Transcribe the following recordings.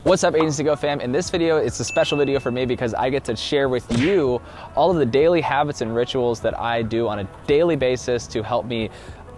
What's up, Agency Go fam? In this video, it's a special video for me because I get to share with you all of the daily habits and rituals that I do on a daily basis to help me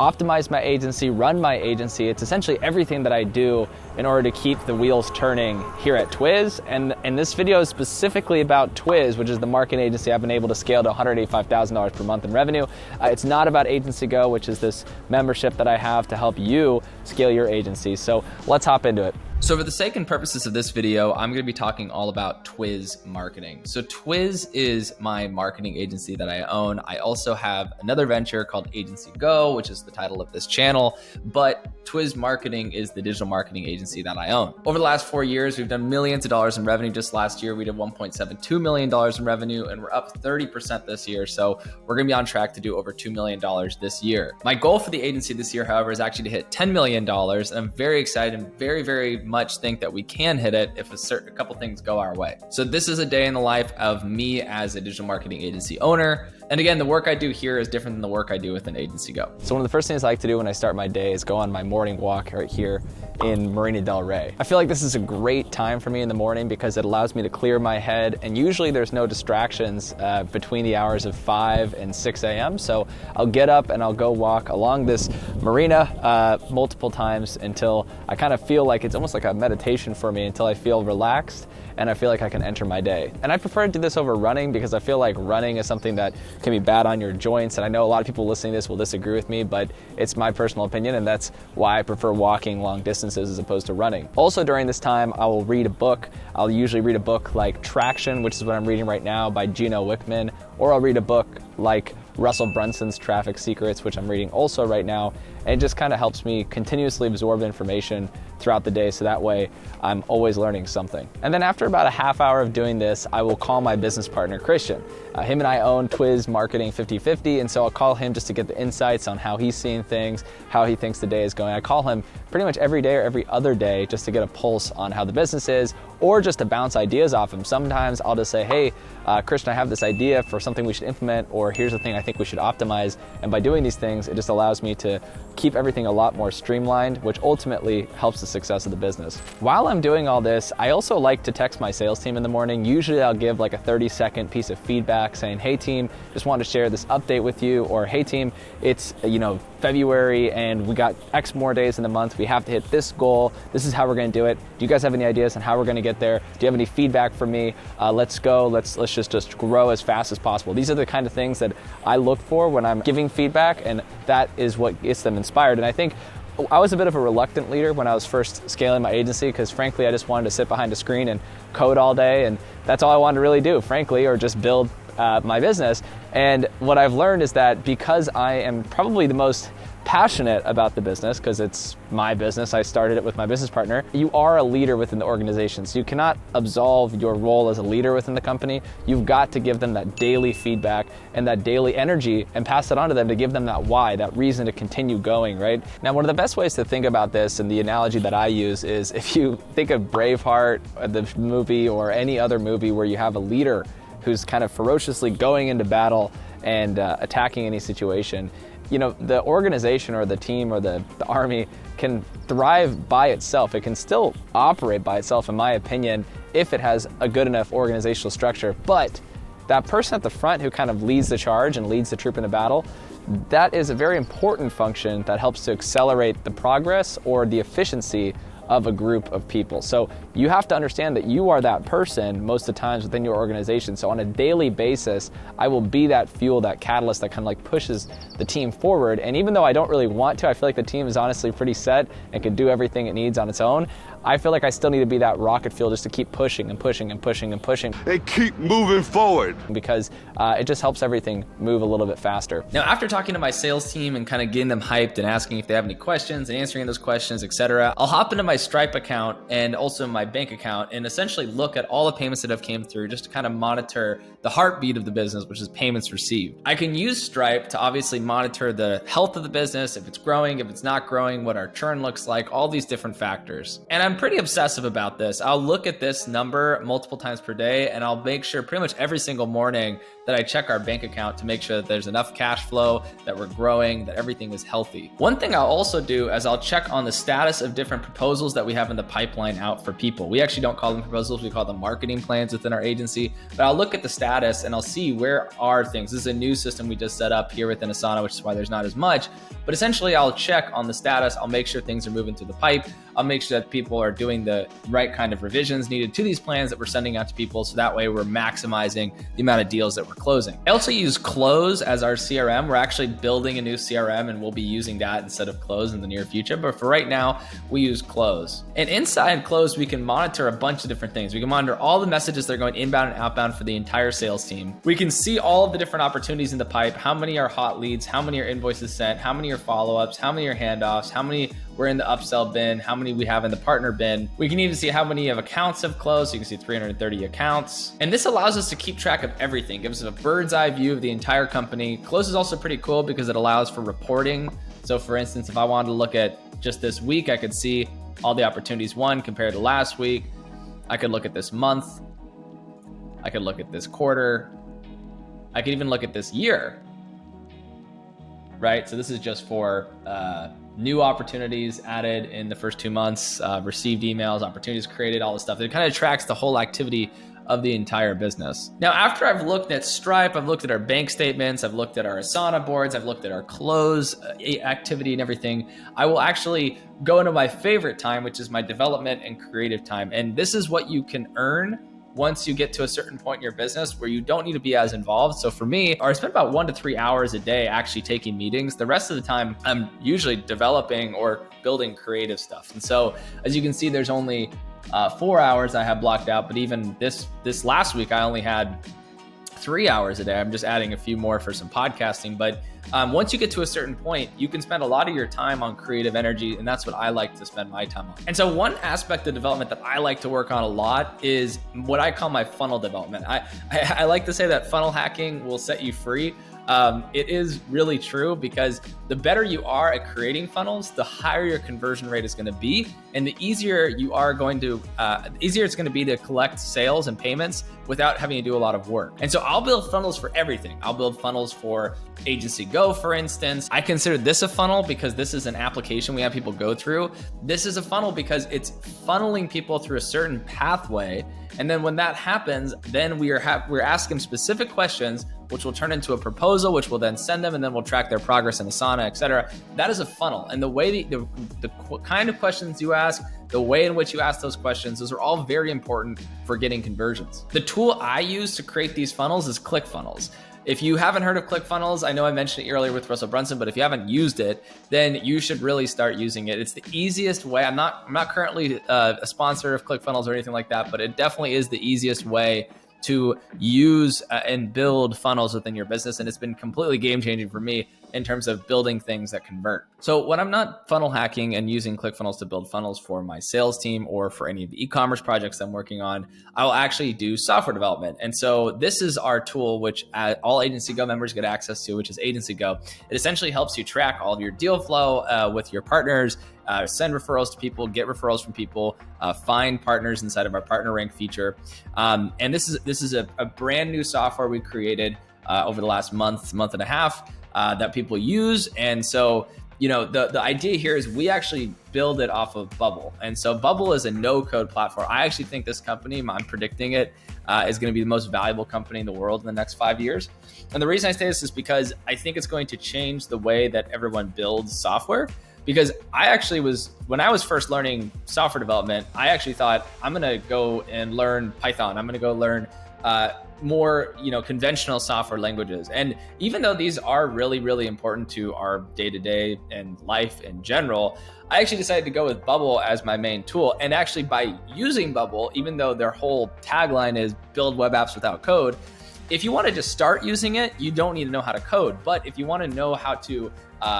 optimize my agency, run my agency. It's essentially everything that I do in order to keep the wheels turning here at Twiz. And this video is specifically about Twiz, which is the marketing agency I've been able to scale to $185,000 per month in revenue. It's not about Agency Go, which is this membership that I have to help you scale your agency. So let's hop into it. So for the sake and purposes of this video, I'm going to be talking all about Twiz Marketing. So Twiz is my marketing agency that I own. I also have another venture called Agency Go, which is the title of this channel, but Twiz Marketing is the digital marketing agency that I own. Over the last 4 years, we've done millions of dollars in revenue. Just last year, we did $1.72 million in revenue, and we're up 30% this year. So we're going to be on track to do over $2 million this year. My goal for the agency this year, however, is actually to hit $10 million. And I'm very excited and very much think that we can hit it if a couple things go our way. So this is a day in the life of me as a digital marketing agency owner. And again, the work I do here is different than the work I do with an Agency Go. So one of the first things I like to do when I start my day is go on my morning walk right here in Marina del Rey. I feel like this is a great time for me in the morning because it allows me to clear my head, and usually there's no distractions between the hours of 5 and 6 a.m. So I'll get up and I'll go walk along this marina multiple times until I kind of feel like it's almost like a meditation for me, until I feel relaxed and I feel like I can enter my day. And I prefer to do this over running because I feel like running is something that can be bad on your joints. And I know a lot of people listening to this will disagree with me, but it's my personal opinion, and that's why I prefer walking long distances as opposed to running. Also during this time, I will read a book. I'll usually read a book like Traction, which is what I'm reading right now by Gino Wickman, or I'll read a book like Russell Brunson's Traffic Secrets, which I'm reading also right now. And it just kind of helps me continuously absorb information throughout the day, so that way I'm always learning something. And then after about a half hour of doing this, I will call my business partner, Christian. Him and I own Twiz Marketing 50/50, and so I'll call him just to get the insights on how he's seeing things, how he thinks the day is going. I call him pretty much every day or every other day just to get a pulse on how the business is, or just to bounce ideas off him. Sometimes I'll just say, hey, Christian, I have this idea for something we should implement, or here's the thing I think we should optimize. And by doing these things, it just allows me to keep everything a lot more streamlined, which ultimately helps the success of the business. While I'm doing all this, I also like to text my sales team in the morning. Usually I'll give like a 30-second piece of feedback saying, hey team, just wanted to share this update with you, or hey team, it's February and we got X more days in the month. We have to hit this goal. This is how we're going to do it. Do you guys have any ideas on how we're going to get there? Do you have any feedback for me? Let's go. Let's just grow as fast as possible. These are the kind of things that I look for when I'm giving feedback, and that is what gets them inspired. And I think I was a bit of a reluctant leader when I was first scaling my agency because frankly, I just wanted to sit behind a screen and code all day, and that's all I wanted to really do, frankly, or just build my business. And what I've learned is that because I am probably the most passionate about the business, because it's my business, I started it with my business partner, you are a leader within the organization. So you cannot absolve your role as a leader within the company. You've got to give them that daily feedback and that daily energy and pass it on to them to give them that why, that reason to continue going, right? Now, one of the best ways to think about this, and the analogy that I use, is if you think of Braveheart, the movie, or any other movie where you have a leader who's kind of ferociously going into battle and attacking any situation, the organization or the team or the army can thrive by itself. It can still operate by itself, in my opinion, if it has a good enough organizational structure. But that person at the front who kind of leads the charge and leads the troop into battle, that is a very important function that helps to accelerate the progress or the efficiency of a group of people. So you have to understand that you are that person most of the times within your organization. So on a daily basis, I will be that fuel, that catalyst that kind of like pushes the team forward. And even though I don't really want to, I feel like the team is honestly pretty set and can do everything it needs on its own. I feel like I still need to be that rocket fuel just to keep pushing and pushing and pushing and pushing. They keep moving forward. Because it just helps everything move a little bit faster. Now, after talking to my sales team and kind of getting them hyped and asking if they have any questions and answering those questions, etc., I'll hop into my Stripe account and also my bank account and essentially look at all the payments that have came through just to kind of monitor the heartbeat of the business, which is payments received. I can use Stripe to obviously monitor the health of the business, if it's growing, if it's not growing, what our churn looks like, all these different factors. And I'm pretty obsessive about this. I'll look at this number multiple times per day, and I'll make sure pretty much every single morning that I check our bank account to make sure that there's enough cash flow, that we're growing, that everything is healthy. One thing I'll also do is I'll check on the status of different proposals that we have in the pipeline out for people. We actually don't call them proposals, we call them marketing plans within our agency, but I'll look at the status and I'll see where are things. This is a new system we just set up here within Asana, which is why there's not as much, but essentially I'll check on the status. I'll make sure things are moving through the pipe. I'll make sure that people are doing the right kind of revisions needed to these plans that we're sending out to people, so that way we're maximizing the amount of deals that we're closing. I also use Close as our CRM. We're actually building a new CRM and we'll be using that instead of Close in the near future, but for right now, we use Close. And inside Close, we can monitor a bunch of different things. We can monitor all the messages that are going inbound and outbound for the entire sales team. We can see all of the different opportunities in the pipe, how many are hot leads, how many are invoices sent, how many are follow-ups, how many are handoffs, how many we're in the upsell bin, how many we have in the partner bin. We can even see how many of accounts have closed. So you can see 330 accounts. And this allows us to keep track of everything, gives us a bird's eye view of the entire company. Close is also pretty cool because it allows for reporting. So for instance, if I wanted to look at just this week, I could see all the opportunities won compared to last week. I could look at this month. I could look at this quarter. I could even look at this year, right? So this is just for new opportunities added in the first 2 months, received emails, opportunities created, all this stuff. It kind of tracks the whole activity of the entire business. Now, after I've looked at Stripe, I've looked at our bank statements, I've looked at our Asana boards, I've looked at our Close activity and everything, I will actually go into my favorite time, which is my development and creative time. And this is what you can earn once you get to a certain point in your business where you don't need to be as involved. So for me, I spend about 1 to 3 hours a day actually taking meetings. The rest of the time, I'm usually developing or building creative stuff. And so as you can see, there's only 4 hours I have blocked out, but even this last week, I only had 3 hours a day. I'm just adding a few more for some podcasting. But once you get to a certain point, you can spend a lot of your time on creative energy, and that's what I like to spend my time on. And so one aspect of development that I like to work on a lot is what I call my funnel development. I like to say that funnel hacking will set you free. It is really true because the better you are at creating funnels, the higher your conversion rate is going to be, and the easier it's going to be to collect sales and payments without having to do a lot of work. And so I'll build funnels for everything. I'll build funnels for Agency Go, for instance. I consider this a funnel because this is an application we have people go through. This is a funnel because it's funneling people through a certain pathway. And then when that happens, then we're asking specific questions, which will turn into a proposal, which will then send them, and then we'll track their progress in Asana, et cetera. That is a funnel. And the way the kind of questions you ask, the way in which you ask those questions, those are all very important for getting conversions. The tool I use to create these funnels is ClickFunnels. If you haven't heard of ClickFunnels, I know I mentioned it earlier with Russell Brunson, but if you haven't used it, then you should really start using it. It's the easiest way. I'm not currently a sponsor of ClickFunnels or anything like that, but it definitely is the easiest way to use and build funnels within your business. And it's been completely game changing for me in terms of building things that convert. So when I'm not funnel hacking and using ClickFunnels to build funnels for my sales team or for any of the e-commerce projects I'm working on, I will actually do software development. And so this is our tool, which all Agency Go members get access to, which is Agency Go. It essentially helps you track all of your deal flow with your partners, send referrals to people, get referrals from people, find partners inside of our partner rank feature. And this is a brand new software we created over the last month and a half that people use. And so, the idea here is we actually build it off of Bubble. And so Bubble is a no-code platform. I actually think this company, I'm predicting it, is going to be the most valuable company in the world in the next 5 years. And the reason I say this is because I think it's going to change the way that everyone builds software. Because when I was first learning software development, I actually thought I'm going to go and learn Python. I'm going to go learn more, conventional software languages. And even though these are really, really important to our day-to-day and life in general, I actually decided to go with Bubble as my main tool. And actually by using Bubble, even though their whole tagline is build web apps without code, if you want to just start using it, you don't need to know how to code. But if you want to know how to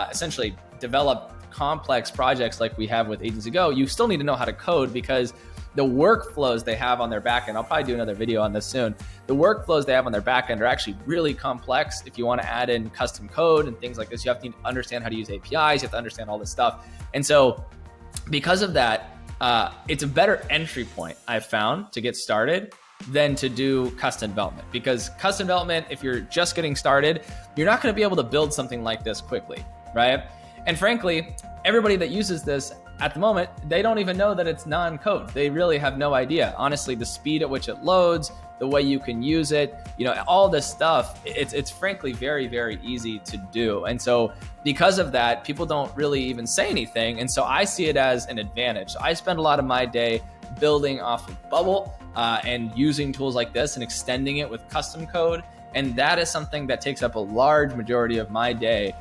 essentially develop complex projects like we have with Agency Go, you still need to know how to code, because the workflows they have on their backend, I'll probably do another video on this soon, the workflows they have on their backend are actually really complex. If you want to add in custom code and things like this, you have to understand how to use APIs, you have to understand all this stuff. And so because of that, it's a better entry point I've found to get started than to do custom development. Because custom development, if you're just getting started, you're not going to be able to build something like this quickly, right? And frankly, everybody that uses this at the moment, they don't even know that it's non-code. They really have no idea. Honestly, the speed at which it loads, the way you can use it, all this stuff, it's frankly very, very easy to do. And so because of that, people don't really even say anything. And so I see it as an advantage. So I spend a lot of my day building off of Bubble and using tools like this and extending it with custom code. And that is something that takes up a large majority of my day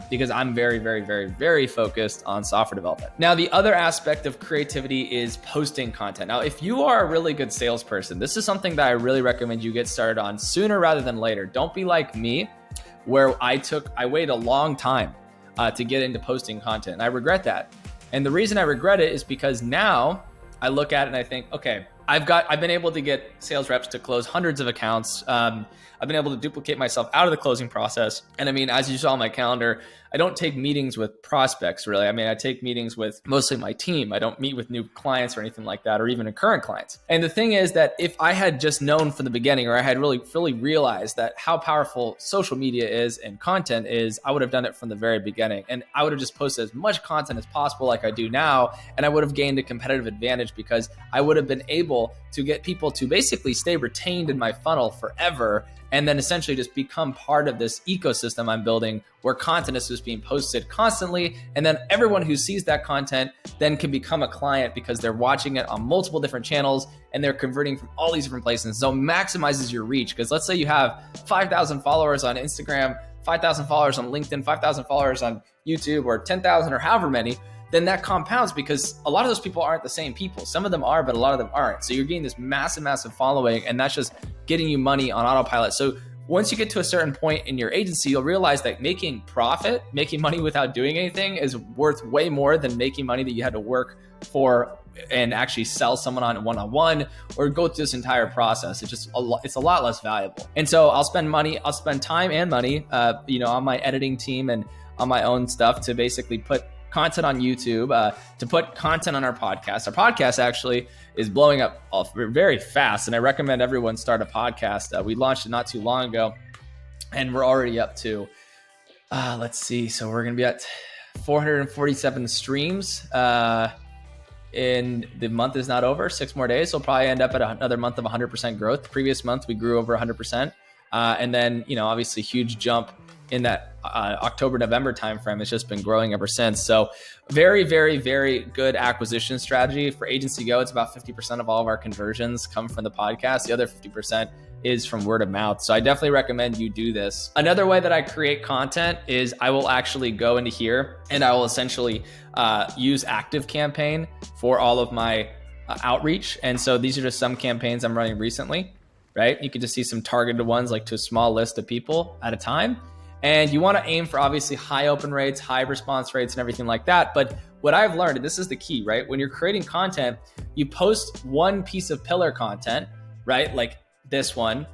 because I'm very, very, very, very focused on software development. Now, the other aspect of creativity is posting content. Now, if you are a really good salesperson, this is something that I really recommend you get started on sooner rather than later. Don't be like me, where I waited a long time to get into posting content. And I regret that. And the reason I regret it is because now I look at it and I think, okay, I've been able to get sales reps to close hundreds of accounts. I've been able to duplicate myself out of the closing process. And I mean, as you saw on my calendar, I don't take meetings with prospects really. I mean, I take meetings with mostly my team. I don't meet with new clients or anything like that, or even current clients. And the thing is that if I had just known from the beginning, or I had really fully realized that how powerful social media is and content is, I would have done it from the very beginning. And I would have just posted as much content as possible like I do now. And I would have gained a competitive advantage because I would have been able to get people to basically stay retained in my funnel forever, and then essentially just become part of this ecosystem I'm building where content is just being posted constantly. And then everyone who sees that content then can become a client because they're watching it on multiple different channels and they're converting from all these different places. So it maximizes your reach. Because let's say you have 5,000 followers on Instagram, 5,000 followers on LinkedIn, 5,000 followers on YouTube, or 10,000 or however many, then that compounds because a lot of those people aren't the same people. Some of them are, but a lot of them aren't. So you're getting this massive, massive following, and that's just getting you money on autopilot. So once you get to a certain point in your agency, you'll realize that making money without doing anything is worth way more than making money that you had to work for and actually sell someone on one-on-one or go through this entire process. It's a lot less valuable. And so I'll spend time and money, on my editing team and on my own stuff to basically put content on YouTube, to put content on our podcast. Our podcast actually is blowing up very fast, and I recommend everyone start a podcast. We launched it not too long ago, and we're already up to, let's see, so we're going to be at 447 streams. And the month is not over, 6 more days. So we'll probably end up at another month of 100% growth. The previous month, we grew over 100%. And then, obviously huge jump in that October, November timeframe. It's just been growing ever since. So very, very, very good acquisition strategy for Agency Go. It's about 50% of all of our conversions come from the podcast. The other 50% is from word of mouth. So I definitely recommend you do this. Another way that I create content is I will actually go into here and I will essentially use ActiveCampaign for all of my outreach. And so these are just some campaigns I'm running recently, right? You can just see some targeted ones like to a small list of people at a time. And you want to aim for obviously high open rates, high response rates, and everything like that. But what I've learned, and this is the key, right? When you're creating content, you post one piece of pillar content, right? Like this one,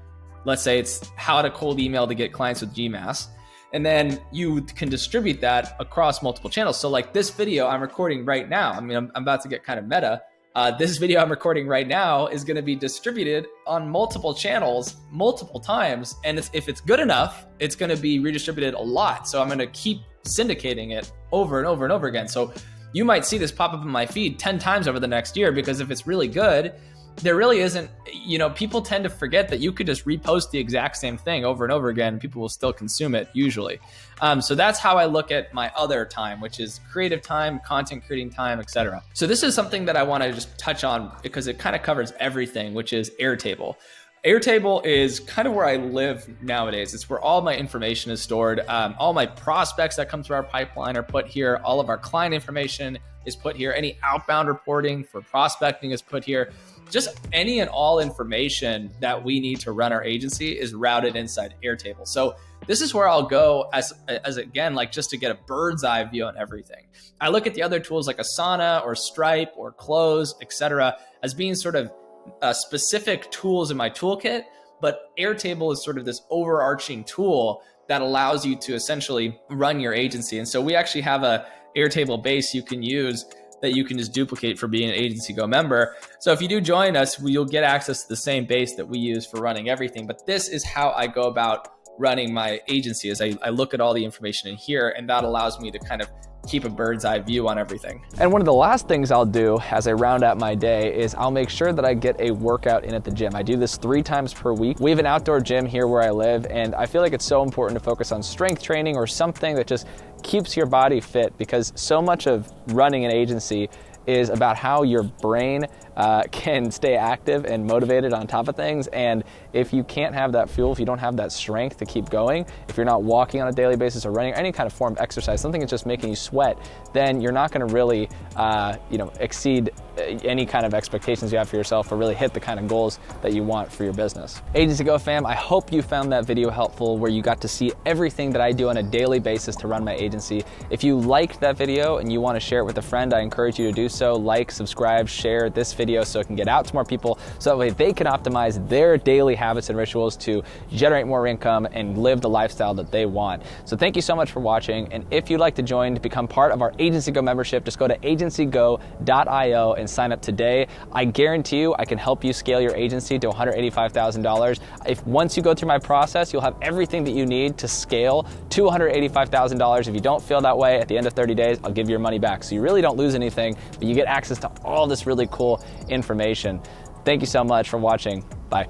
let's say it's how to cold email to get clients with GMass. And then you can distribute that across multiple channels. So like this video I'm recording right now, I mean, I'm about to get kind of meta. This video I'm recording right now is going to be distributed on multiple channels, multiple times. And if it's good enough, it's going to be redistributed a lot. So I'm going to keep syndicating it over and over and over again. So you might see this pop up in my feed 10 times over the next year, because if it's really good, there really isn't, people tend to forget that you could just repost the exact same thing over and over again. People will still consume it usually. So that's how I look at my other time, which is creative time, content creating time, etc. So this is something that I want to just touch on because it kind of covers everything, which is Airtable. Airtable is kind of where I live nowadays. It's where all my information is stored. All my prospects that come through our pipeline are put here. All of our client information is put here. Any outbound reporting for prospecting is put here. Just any and all information that we need to run our agency is routed inside Airtable. So this is where I'll go as again, like just to get a bird's eye view on everything. I look at the other tools like Asana or Stripe or Close, etc., as being sort of specific tools in my toolkit, but Airtable is sort of this overarching tool that allows you to essentially run your agency. And so we actually have a Airtable base you can use that you can just duplicate for being an Agency Go member. So if you do join us, you'll get access to the same base that we use for running everything. But this is how I go about running my agency, is I look at all the information in here, and that allows me to kind of keep a bird's eye view on everything. And one of the last things I'll do as I round out my day is I'll make sure that I get a workout in at the gym. I do this 3 times per week. We have an outdoor gym here where I live, and I feel like it's so important to focus on strength training or something that just keeps your body fit, because so much of running an agency is about how your brain can stay active and motivated on top of things. And if you can't have that fuel, if you don't have that strength to keep going, if you're not walking on a daily basis or running, or any kind of form of exercise, something that's just making you sweat, then you're not going to really exceed any kind of expectations you have for yourself, or really hit the kind of goals that you want for your business. Agency Go fam, I hope you found that video helpful, where you got to see everything that I do on a daily basis to run my agency. If you liked that video and you want to share it with a friend, I encourage you to do so. Like, subscribe, share this video so it can get out to more people, so that way they can optimize their daily habits and rituals to generate more income and live the lifestyle that they want. So thank you so much for watching, and if you'd like to join to become part of our Agency Go membership, just go to agencygo.io and sign up today. I guarantee you I can help you scale your agency to $185,000. If once you go through my process, you'll have everything that you need to scale to $185,000. If you don't feel that way at the end of 30 days, I'll give you your money back. So you really don't lose anything, but you get access to all this really cool information. Thank you so much for watching. Bye.